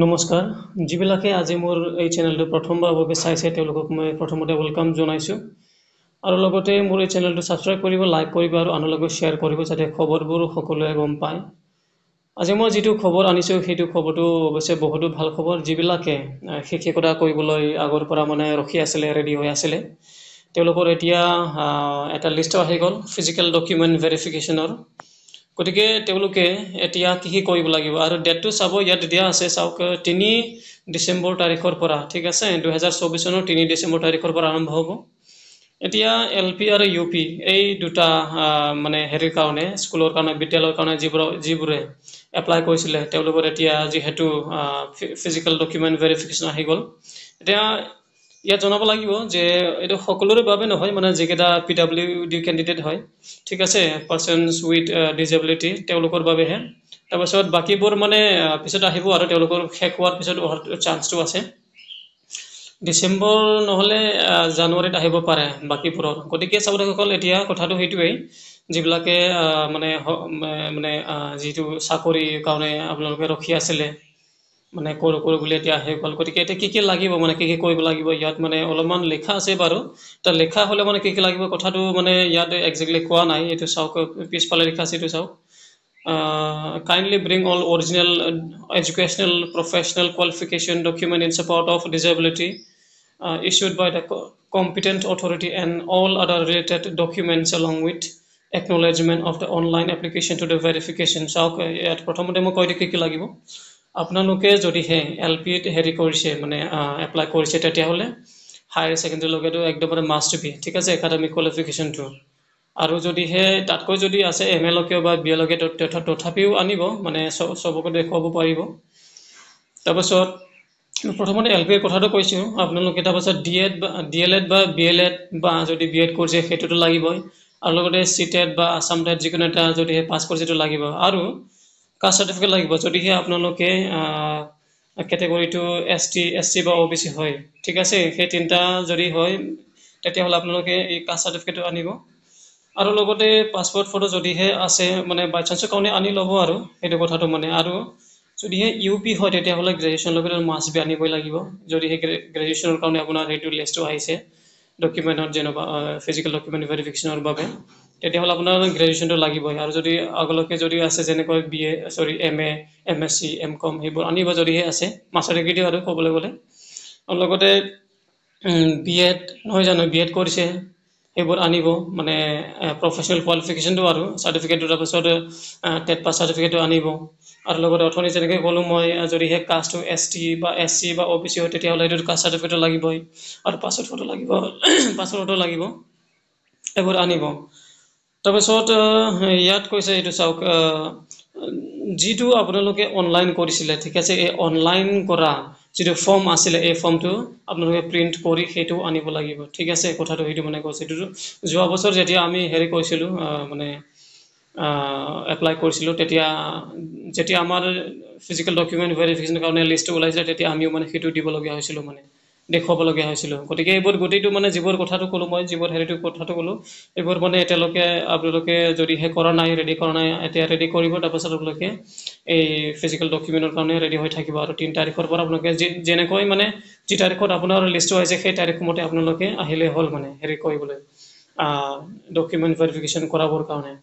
নমস্কাৰ যিবিলাকে আজি মোৰ এই চেনেলটো প্ৰথমবাৰৰ বাবে চাইছে তেওঁলোকক মই প্ৰথমতে ওয়েলকাম জনাইছো আৰু লগতে মোৰ এই চেনেলটো সাবস্ক্ৰাইব কৰিব লাইক কৰিব আৰু আনৰ লগত শ্বেয়াৰ কৰিব যাতে খবৰবোৰ সকলোৱে গম পায় আজি মই যেটো খবৰ আনিছো সেইটো খবৰটো অৱশ্যে বহুত ভাল খবৰ যিবিলাকে শিক্ষকতা কৰিবলৈ আগৰ পৰা মানে ৰখি আছিল ৰেডি হৈ আছিল তেওঁলোকৰ এতিয়া এটা লিষ্ট আহি গল ফিজিক্যাল ডকুমেন্ট ভেৰিফিকেশনৰ গতিকে তেওঁলোকে এতিয়া কি কৰিব লাগিব আৰু ডেটটো চাব ইয়াত দিয়া আছে চাওক 3 ডিসেম্বৰ তাৰিখৰ পৰা ঠিক আছে 2024 চনৰ 3 ডিসেম্বৰ তাৰিখৰ পৰা আৰম্ভ হ'ব এতিয়া এলপি আৰু ইউপি এই দুটা মানে হেৰিৰ কাৰণে স্কুলৰ কাৰণে বিদ্যালয়ৰ কাৰণে যিবোৰে এপ্লাই কৰিছিল তেওঁলোকৰ এতিয়া যেহেতু ফিজিক্যাল ডকুমেন্ট ভেৰিফিকেশন আহি গল এতিয়া ইয়াত জনাব লাগিব যে এটো সকলোৰে বাবে নহয় মানে যেকেটা পিডব্লিউডি ক্যান্ডিডেট হয় ঠিক আছে পাৰসনস উইথ ডিসেবিলিটি তেওঁলোকৰ বাবেহে তাৰপিছত বাকিবোৰ মানে পিছত আহিব আৰু তেওঁলোকৰ শেষ হোৱাৰ পিছত চান্সটো আছে ডিসেম্বৰ নহলে জানুৱাৰীত আহিব পাৰে বাকিবোৰৰ গতিকে চাবসকল এতিয়া কথাটো হেতুৱেই যিবিলাকে মানে মানে যেটো চাকৰি কাৰণে আপোনালোকে ৰখি আছিল মানে কোৰ বুলি এতিয়া হে গল গতিকে এটা কি লাগিব মানে কি কৰিব লাগিব ইয়াত মানে অলপমান লেখা আছে বাৰু তা লেখা হলে মানে কি লাগিব কথাটো মানে ইয়াত এক্স্যাক্টলি কোৱা নাই এটো চাওক পিছফালে লেখা আছে এটো চাওক kindly bring all original educational professional qualification document in support of disability issued by the competent authority and all other related documents along with acknowledgement of the online application to the verification চাওক ইয়াত প্ৰথমতে মই কৈ দিকে কি লাগিব আপোনালোকে যদি হে এলপি হেৰি কৰিছে মানে এপ্লাই কৰিছে তেতিয়া হলে হায়াৰ সেকেন্ডাৰী লগেটো একদম মাস্ট বি ঠিক আছে একাডেমিক কোয়ালিফিকেশনটো আৰু যদি হে তাতকৈ যদি আছে এমএলকে বা বিএলকে তথাপিও আনিব মানে সবকে দেখাব পাৰিব তাৰপিছত প্ৰথমতে এলপি কথাটো কৈছো আপোনালোকে তাৰপিছত ডিএলএড বা বিএলএড বা যদি বিএড কৰিছে হেতুটো লাগিবই আৰু লগতে সিটেট বা আসাম টেট যিকোনো এটা যদি পাস কৰিছেটো লাগিব আৰু কাষ্ট সাৰ্টিফিকেট লাগিব যদি হে আপোনালোকে ক্যাটাগৰীটো এসটি বা ওবিসি হয় ঠিক আছে সেই তিনটা যদি হয় তেতিয়া হল আপোনালোকে এই কাষ্ট সাৰ্টিফিকেট আনিব আৰু লগতে পাসপোৰ্ট ফটো যদি হে আছে মানে বাই চান্সৰ কাৰণে আনি লব আৰু হেতু কথাটো মানে আৰু যদি হে ইউপি হয় তেতিয়া হলে গ্ৰেজুৱেচন লেভেলৰ মাস্ট বি আনিবই লাগিব যদি হে গ্ৰেজুৱেচনৰ কাৰণে আপোনাৰ হেতু লিষ্টটো আহিছে ডকুমেন্টৰ যেনবা ফিজিক্যাল ডকুমেন্ট ভেৰিফিকেশনৰ বাবে তেতিয়া হল আপোনাৰ গ্ৰেজুৱেচনটো লাগিবই আৰু যদি আগলৈকে যদি আছে যেনেকৈ বিএ সৰি এমএ এমএসসি এমকম হেবোৰ আনিব যদি হে আছে মাস্টাৰ ডিগ্ৰী আৰু ক'বলৈ গলে আৰু লগতে বিএড নহয় জানো বিএড কৰিছে হেবোৰ আনিব মানে প্ৰফেশনাল কোয়ালিফিকেশনটো আৰু সাৰ্টিফিকেটটো তাৰপিছত টেট পাস সাৰ্টিফিকেটটো আনিব আৰু লগতে অথনি যেনেকৈ ক'লো মই যদি হে কাষ্টটো এসটি বা এসসি বা ওবিসি হয় তেতিয়া হলে এটো কাষ্ট সাৰ্টিফিকেট লাগিবই আৰু পাসপোৰ্ট ফটো লাগিব পাসপোৰ্ট ফটো লাগিব এবোৰ আনিব তাৰপিছত ইয়াত কৈছে এটো চাওক যেটো আপোনালোকে অনলাইন কৰিছিল ঠিক আছে এই অনলাইন কৰা যেটো ফৰ্ম আছিল এই ফৰ্মটো আপোনালোকে প্ৰিন্ট কৰি হেতু আনিব লাগিব ঠিক আছে কথাটো হেতু মানে কৈছে এটো যোৱা বছৰ যেতিয়া আমি হেৰি কৰিছিলো মানে এপ্লাই কৰিছিলো তেতিয়া আমাৰ ফিজিক্যাল ডকুমেন্ট ভেৰিফিকেশনৰ কাৰণে লিষ্ট ওলাইছে তেতিয়া আমিও মানে হেতু দিব লগা হৈছিল মানে দেখুৱাব লগা হৈছিল গতিকে এইবোৰ গটিটো মানে যিবোৰ কথাটো কলো মই যিবোৰ হেৰিটো কথাটো কলো এইবোৰ মানে এতিয়ালৈকে আপোনালোকে যদি হে কৰা নাই ৰেডি কৰা নাই এতিয়া ৰেডি কৰিব তাৰপিছত আপোনালোকে এই ফিজিক্যাল ডকুমেন্টৰ কাৰণে ৰেডি হৈ থাকিব আৰু 3 তাৰিখৰ পৰা আপোনালোকে যেনেকৈ মানে যি তাৰিখত আপোনাৰ লিষ্টটো আহিছে সেই তাৰিখ মতে আপোনালোকে আহিলে হল মানে হেৰি কৰিবলৈ ডকুমেন্ট ভেৰিফিকেশন কৰাবৰ কাৰণে